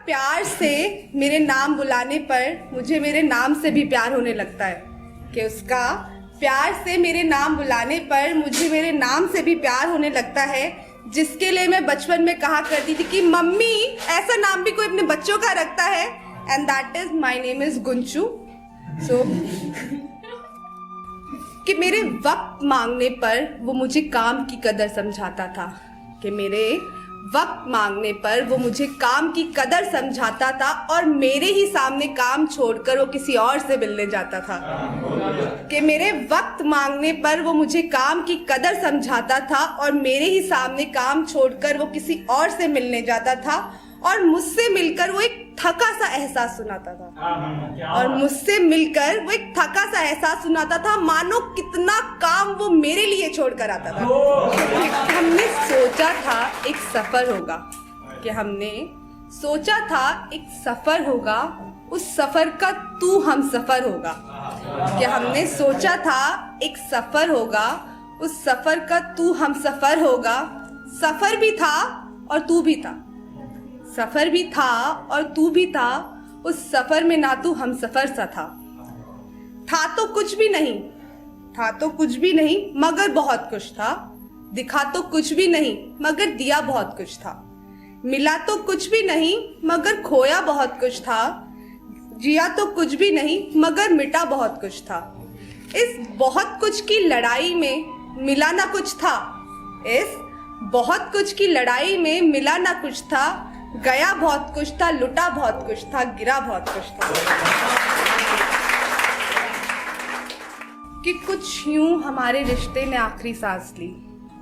प्यार से मेरे नाम बुलाने पर मुझे मेरे नाम से भी प्यार होने लगता है, कि उसका प्यार से मेरे नाम बुलाने पर मुझे मेरे नाम से भी प्यार होने लगता है, जिसके लिए मैं बचपन में कहा करती थी कि मम्मी ऐसा नाम भी कोई अपने बच्चों का रखता है, and that is my name is Gunchu. So कि मेरे वक्त मांगने पर वो मुझे काम की कदर समझाता था, कि मेरे वक्त मांगने पर वो मुझे काम की कदर समझाता था और मेरे ही सामने काम छोड़कर वो किसी और से मिलने जाता था। कि मेरे वक्त मांगने पर वो मुझे काम की कदर समझाता था और मेरे ही सामने काम छोड़कर वो किसी और से मिलने जाता था, और मुझसे मिलकर वो एक थका सा एहसास सुनाता था, और मुझसे मिलकर वो एक थका सा एहसास सुनाता था, मानो कितना काम वो मेरे लिए छोड़ कर आता था। हमने सोचा था एक सफर होगा, कि हमने सोचा था एक सफर होगा, उस सफर का तू हम सफर होगा। कि हमने सोचा था एक सफर होगा, उस सफर का तू हम सफर होगा। सफर भी था और तू भी था, सफर भी था और तू भी था। उस सफर में ना तू हम सफर सा था तो कुछ भी नहीं, था तो कुछ भी नहीं मगर बहुत कुछ था। दिखा तो कुछ भी नहीं मगर दिया बहुत कुछ था। मिला तो कुछ भी नहीं मगर खोया बहुत कुछ था। जिया तो कुछ भी नहीं मगर मिटा बहुत कुछ था। इस बहुत कुछ की लड़ाई में मिला ना कुछ था। इस बहुत कुछ की लड़ाई में मिला ना कुछ था। गया बहुत कुछ था, लुटा बहुत कुछ था, गिरा बहुत कुछ था। कि कुछ यूं हमारे रिश्ते ने आखिरी सांस ली,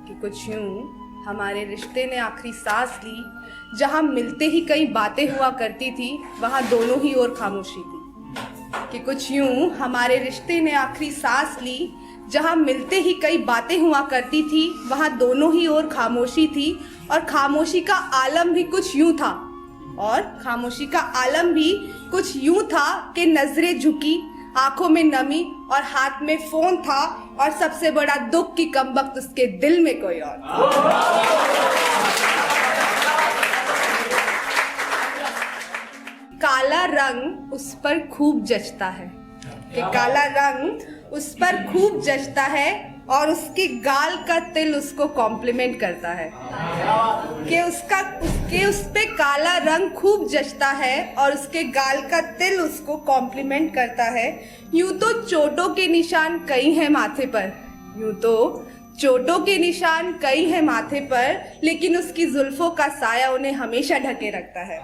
कि कुछ यूं हमारे रिश्ते ने आखिरी सांस ली। जहां मिलते ही कई बातें हुआ करती थी, वहां दोनों ही ओर खामोशी थी। कि कुछ यूं हमारे रिश्ते ने आखिरी सांस ली। जहां मिलते ही कई बातें हुआ करती थी, वहां दोनों ही ओर खामोशी थी। और खामोशी का आलम भी कुछ यूं था, और खामोशी का आलम भी कुछ यूं था कि नजरें झुकी, आंखों में नमी और हाथ में फोन था, और सबसे बड़ा दुख की कमबख्त उसके दिल में कोई और था। काला रंग उस पर खूब जचता है, कि काला रंग उस पर खूब जचता है, और उसके गाल का तिल उसको कॉम्प्लीमेंट करता है। कि उस पे काला रंग खूब जचता है और उसके गाल का तिल उसको कॉम्प्लीमेंट करता है। यूं तो चोटों के निशान कई हैं माथे पर, यूं तो चोटों के निशान कई हैं माथे पर, लेकिन उसकी जुल्फों का साया उन्हें हमेशा ढके रखता है।